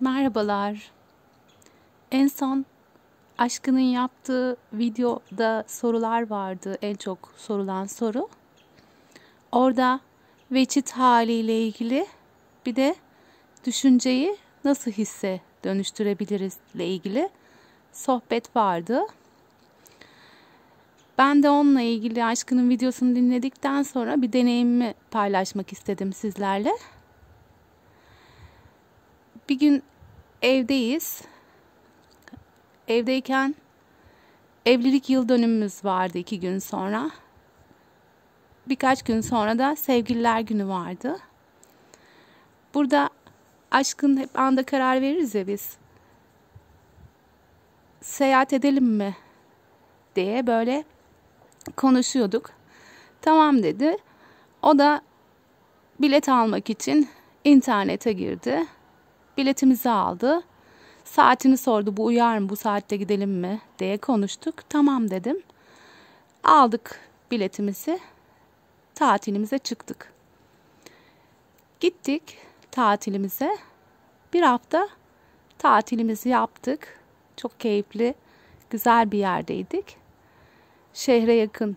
Merhabalar. En son Aşkı'nın yaptığı videoda sorular vardı. En çok sorulan soru. Orada vecit haliyle ilgili bir de düşünceyi nasıl hisse dönüştürebiliriz ile ilgili sohbet vardı. Ben de onunla ilgili Aşkı'nın videosunu dinledikten sonra bir deneyimimi paylaşmak istedim sizlerle. Bir gün evdeyiz. Evdeyken evlilik yıl dönümümüz vardı 2 gün sonra. Birkaç gün sonra da sevgililer günü vardı. Burada Aşkın hep anda karar veririz ya biz. Seyahat edelim mi diye böyle konuşuyorduk. Tamam dedi. O da bilet almak için internete girdi. Biletimizi aldı. Saatini sordu. Bu uyar mı? Bu saatte gidelim mi? Diye konuştuk. Tamam dedim. Aldık biletimizi. Tatilimize çıktık. Gittik tatilimize. Bir hafta tatilimizi yaptık. Çok keyifli, güzel bir yerdeydik. Şehre yakın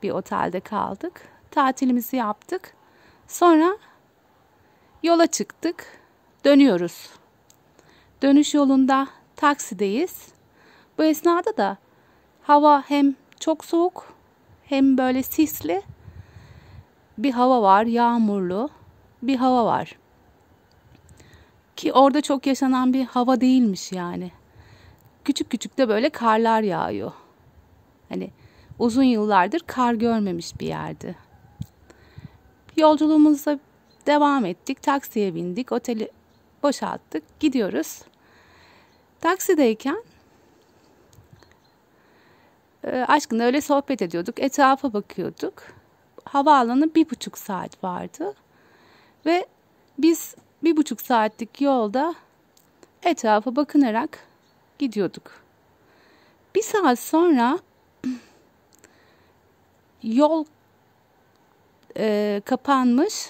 bir otelde kaldık. Tatilimizi yaptık. Sonra yola çıktık. Dönüyoruz. Dönüş yolunda taksideyiz. Bu esnada da hava hem çok soğuk hem böyle sisli bir hava var, yağmurlu bir hava var. Ki orada çok yaşanan bir hava değilmiş yani. Küçük küçük de böyle karlar yağıyor. Hani uzun yıllardır kar görmemiş bir yerdi. Yolculuğumuza devam ettik. Taksiye bindik. Oteli boşalttık. Gidiyoruz. Taksideyken Aşkın'la öyle sohbet ediyorduk. Etrafa bakıyorduk. Havaalanı 1,5 saat vardı. Ve biz 1,5 saatlik yolda etrafa bakınarak gidiyorduk. 1 saat sonra yol kapanmış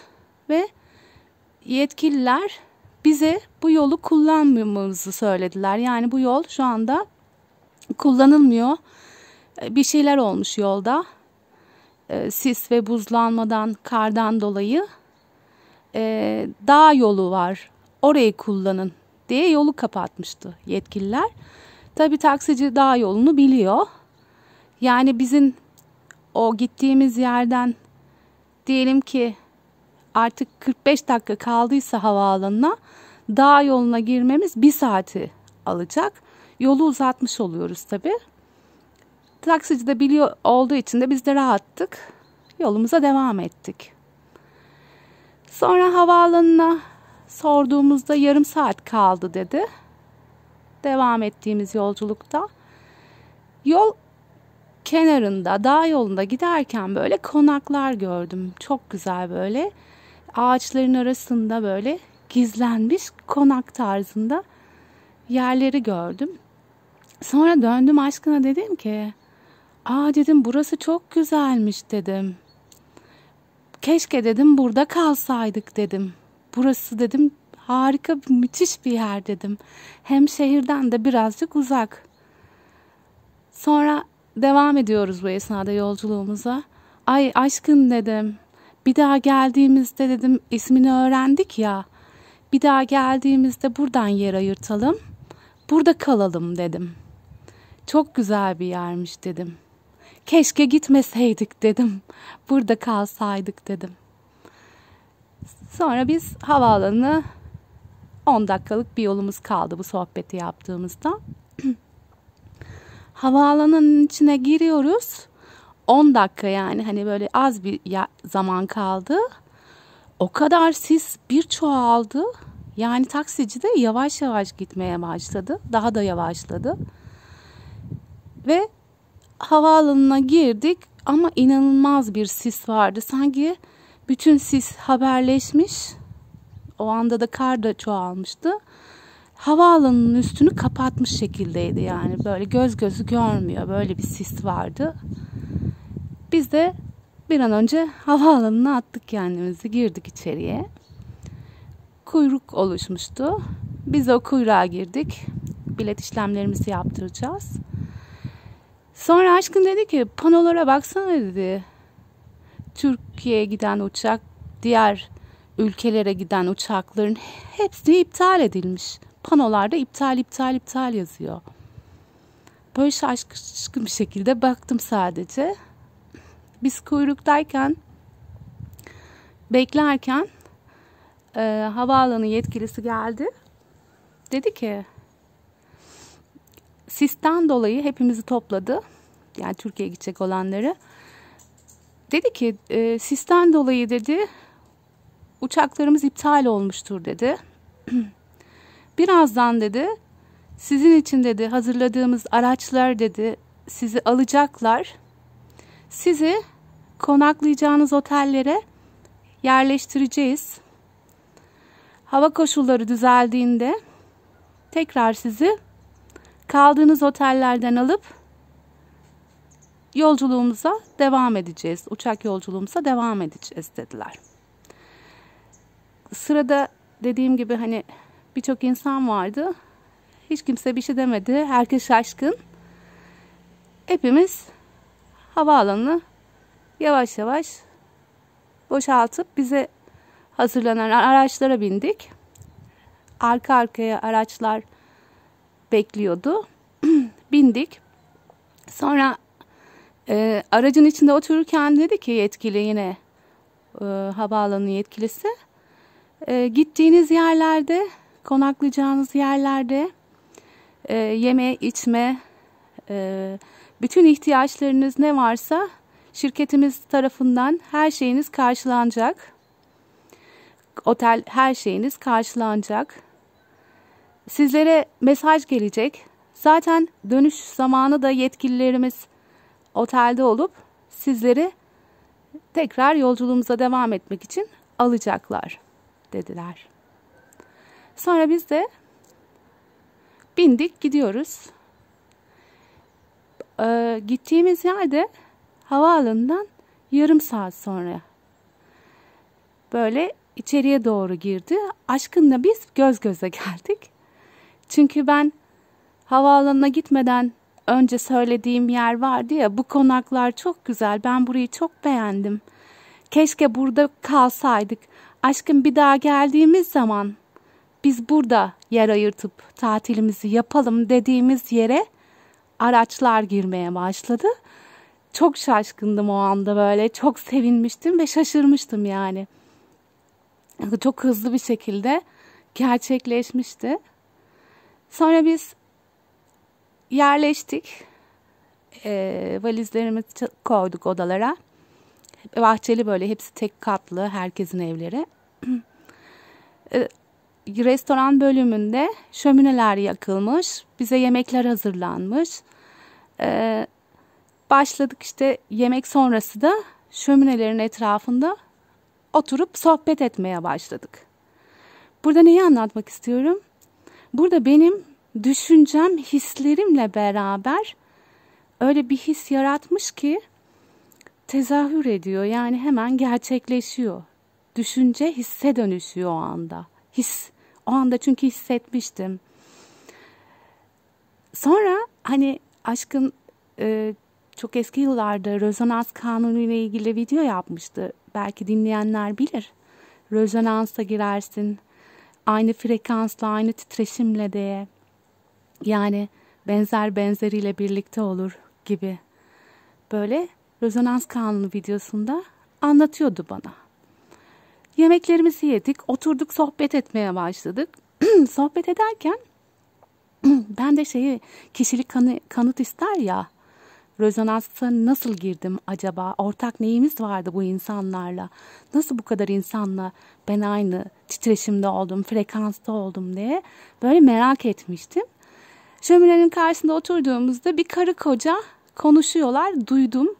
ve yetkililer bize bu yolu kullanmamamızı söylediler. Yani bu yol şu anda kullanılmıyor. Bir şeyler olmuş yolda. Sis ve buzlanmadan, kardan dolayı dağ yolu var. Orayı kullanın diye yolu kapatmıştı yetkililer. Tabii taksici dağ yolunu biliyor. Yani bizim o gittiğimiz yerden diyelim ki artık 45 dakika kaldıysa havaalanına dağ yoluna girmemiz 1 saati alacak. Yolu uzatmış oluyoruz tabii. Taksici de biliyor olduğu için de biz de rahattık. Yolumuza devam ettik. Sonra havaalanına sorduğumuzda yarım saat kaldı dedi. Devam ettiğimiz yolculukta. Yol kenarında, dağ yolunda giderken böyle konaklar gördüm. Çok güzel böyle. Ağaçların arasında böyle gizlenmiş konak tarzında yerleri gördüm. Sonra döndüm Aşkın'a dedim ki, dedim burası çok güzelmiş dedim. Keşke dedim burada kalsaydık dedim. Burası dedim harika, müthiş bir yer dedim. Hem şehirden de birazcık uzak. Sonra devam ediyoruz bu esnada yolculuğumuza. Ay Aşkın dedim. Bir daha geldiğimizde dedim ismini öğrendik ya. Bir daha geldiğimizde buradan yer ayırtalım. Burada kalalım dedim. Çok güzel bir yermiş dedim. Keşke gitmeseydik dedim. Burada kalsaydık dedim. Sonra biz havaalanına 10 dakikalık bir yolumuz kaldı bu sohbeti yaptığımızda. Havaalanının içine giriyoruz. 10 dakika yani hani böyle az bir zaman kaldı. O kadar sis bir çoğaldı. Yani taksici de yavaş yavaş gitmeye başladı. Daha da yavaşladı. Ve havaalanına girdik ama inanılmaz bir sis vardı. Sanki bütün sis haberleşmiş. O anda da kar da çoğalmıştı. Havaalanının üstünü kapatmış şekildeydi yani. Böyle göz gözü görmüyor. Böyle bir sis vardı. Biz de bir an önce havaalanına attık kendimizi. Girdik içeriye. Kuyruk oluşmuştu. Biz o kuyruğa girdik. Bilet işlemlerimizi yaptıracağız. Sonra aşkım dedi ki panolara baksana dedi. Türkiye'ye giden uçak, diğer ülkelere giden uçakların hepsi iptal edilmiş. Panolarda iptal yazıyor. Böyle şaşkın bir şekilde baktım sadece. Biz kuyruktayken, beklerken havaalanı yetkilisi geldi. Dedi ki sisten dolayı hepimizi topladı. Yani Türkiye'ye gidecek olanları. Dedi ki sisten dolayı dedi uçaklarımız iptal olmuştur dedi. Birazdan dedi sizin için dedi hazırladığımız araçlar dedi sizi alacaklar. Sizi konaklayacağınız otellere yerleştireceğiz. Hava koşulları düzeldiğinde tekrar sizi kaldığınız otellerden alıp yolculuğumuza devam edeceğiz. Uçak yolculuğumuza devam edeceğiz dediler. Sırada dediğim gibi hani birçok insan vardı. Hiç kimse bir şey demedi. Herkes şaşkın. Hepimiz havaalanını yavaş yavaş boşaltıp bize hazırlanan araçlara bindik. Arka arkaya araçlar bekliyordu. Bindik. Sonra aracın içinde otururken dedi ki yetkili yine havaalanı yetkilisi gittiğiniz yerlerde konaklayacağınız yerlerde yeme içme bütün ihtiyaçlarınız ne varsa şirketimiz tarafından her şeyiniz karşılanacak. Otel her şeyiniz karşılanacak. Sizlere mesaj gelecek. Zaten dönüş zamanı da yetkililerimiz otelde olup sizleri tekrar yolculuğumuza devam etmek için alacaklar dediler. Sonra biz de bindik gidiyoruz. Gittiğimiz yerde havaalanından yarım saat sonra böyle içeriye doğru girdi. Aşkınla biz göz göze geldik. Çünkü ben havaalanına gitmeden önce söylediğim yer vardı ya, bu konaklar çok güzel, ben burayı çok beğendim. Keşke burada kalsaydık. Aşkım bir daha geldiğimiz zaman biz burada yer ayırtıp tatilimizi yapalım dediğimiz yere araçlar girmeye başladı. Çok şaşkındım o anda böyle. Çok sevinmiştim ve şaşırmıştım yani. Çok hızlı bir şekilde gerçekleşmişti. Sonra biz yerleştik. Valizlerimizi koyduk odalara. Bahçeli böyle, hepsi tek katlı, herkesin evleri. Restoran bölümünde şömineler yakılmış. Bize yemekler hazırlanmış. Başladık işte, yemek sonrası da şöminelerin etrafında oturup sohbet etmeye başladık. Burada neyi anlatmak istiyorum? Burada benim düşüncem hislerimle beraber öyle bir his yaratmış ki tezahür ediyor. Yani hemen gerçekleşiyor. Düşünce hisse dönüşüyor o anda. O anda çünkü hissetmiştim. Sonra hani aşkın çok eski yıllarda rezonans kanunu ile ilgili video yapmıştı. Belki dinleyenler bilir. Rezonansa girersin. Aynı frekansla, aynı titreşimle diye. Yani benzer benzeriyle birlikte olur gibi. Böyle rezonans kanunu videosunda anlatıyordu bana. Yemeklerimizi yedik, oturduk, sohbet etmeye başladık. Sohbet ederken ben de kişilik kanıt ister ya. Rezonansa nasıl girdim acaba? Ortak neyimiz vardı bu insanlarla? Nasıl bu kadar insanla ben aynı titreşimde oldum, frekansta oldum diye böyle merak etmiştim. Şöminenin karşısında oturduğumuzda bir karı koca konuşuyorlar.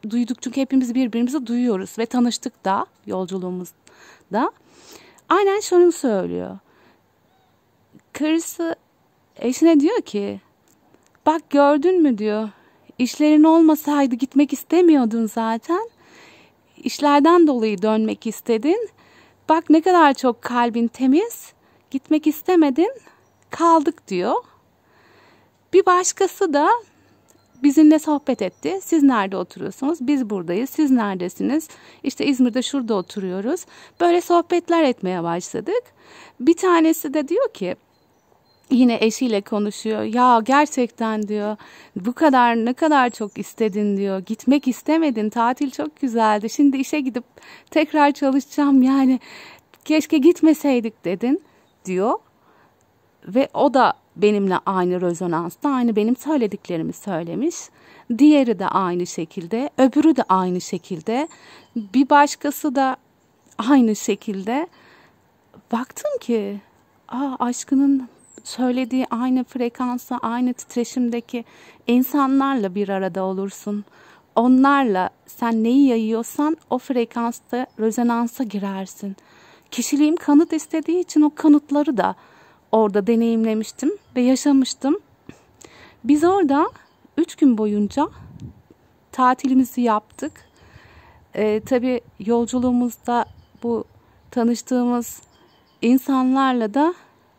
Duyduk çünkü hepimiz birbirimizi duyuyoruz ve tanıştık da yolculuğumuzda. Aynen şunu söylüyor. Karısı eşine diyor ki, bak gördün mü diyor. İşlerin olmasaydı gitmek istemiyordun zaten. İşlerden dolayı dönmek istedin. Bak ne kadar çok kalbin temiz. Gitmek istemedin. kaldık diyor. Bir başkası da bizimle sohbet etti. Siz nerede oturuyorsunuz? Biz buradayız. Siz neredesiniz? İşte İzmir'de şurada oturuyoruz. Böyle sohbetler etmeye başladık. Bir tanesi de diyor ki, yine eşiyle konuşuyor. Ya gerçekten diyor, bu kadar ne kadar çok istedin diyor. Gitmek istemedin. Tatil çok güzeldi. Şimdi işe gidip tekrar çalışacağım. Yani keşke gitmeseydik dedin diyor. Ve o da benimle aynı rezonansta, aynı benim söylediklerimi söylemiş. Diğeri de aynı şekilde, öbürü de aynı şekilde. Bir başkası da aynı şekilde. Baktım ki, aşkının söylediği aynı frekansa, aynı titreşimdeki insanlarla bir arada olursun. Onlarla sen neyi yayıyorsan o frekansta rezonansa girersin. Kişiliğim kanıt istediği için o kanıtları da orada deneyimlemiştim ve yaşamıştım. Biz orada 3 gün boyunca tatilimizi yaptık. Tabii yolculuğumuzda bu tanıştığımız insanlarla da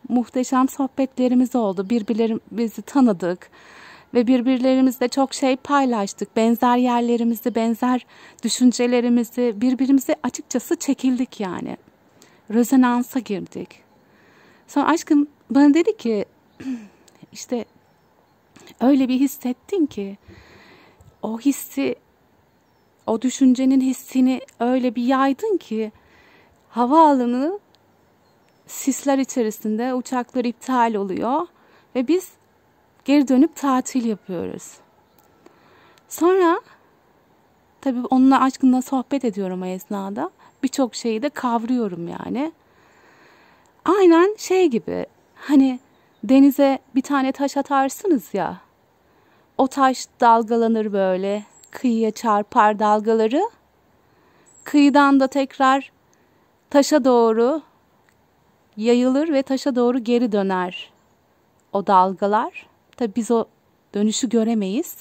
muhteşem sohbetlerimiz oldu. Birbirlerimizi tanıdık ve birbirlerimizle çok şey paylaştık. Benzer yerlerimizi, benzer düşüncelerimizi, birbirimize açıkçası çekildik yani. Rezonansa girdik. Sonra aşkım bana dedi ki, işte öyle bir hissettin ki, o hissi, o düşüncenin hissini öyle bir yaydın ki, havaalanı sisler içerisinde, uçaklar iptal oluyor ve biz geri dönüp tatil yapıyoruz. Sonra tabii onunla aşkınla sohbet ediyorum o esnada. Birçok şeyi de kavruyorum yani. Aynen şey gibi, hani denize bir tane taş atarsınız ya, o taş dalgalanır böyle, kıyıya çarpar dalgaları, kıyıdan da tekrar taşa doğru yayılır ve taşa doğru geri döner o dalgalar. Tabii biz o dönüşü göremeyiz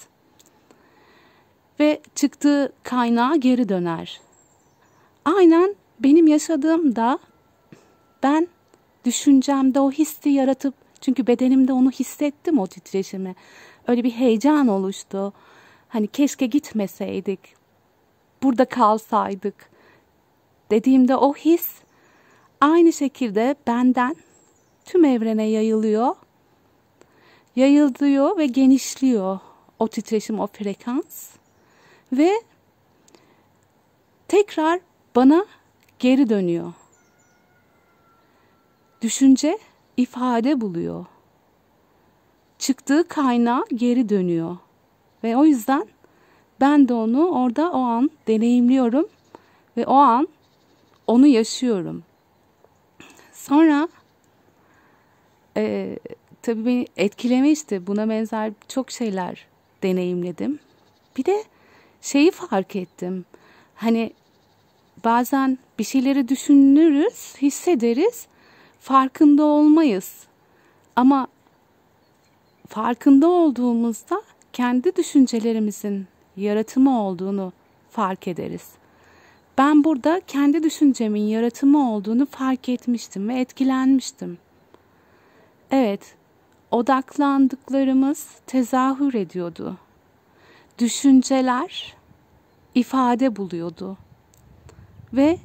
ve çıktığı kaynağa geri döner. Aynen benim yaşadığım da, ben düşüncemde o hissi yaratıp, çünkü bedenimde onu hissettim, o titreşimi. Öyle bir heyecan oluştu. Hani keşke gitmeseydik, burada kalsaydık dediğimde o his aynı şekilde benden tüm evrene yayılıyor. Yayılıyor ve genişliyor o titreşim, o frekans. Ve tekrar bana geri dönüyor. Düşünce ifade buluyor. Çıktığı kaynağa geri dönüyor. Ve o yüzden ben de onu orada o an deneyimliyorum ve o an onu yaşıyorum. Sonra tabii beni etkilemişti. Buna benzer çok şeyler deneyimledim. Bir de şeyi fark ettim. Hani bazen bir şeyleri düşünürüz, hissederiz, farkında olmayız. Ama farkında olduğumuzda kendi düşüncelerimizin yaratımı olduğunu fark ederiz. Ben burada kendi düşüncemin yaratımı olduğunu fark etmiştim ve etkilenmiştim. Evet, odaklandıklarımız tezahür ediyordu. Düşünceler ifade buluyordu. Ve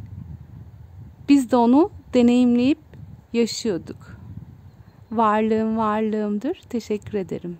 biz de onu deneyimleyip yaşıyorduk. Varlığım varlığımdır. Teşekkür ederim.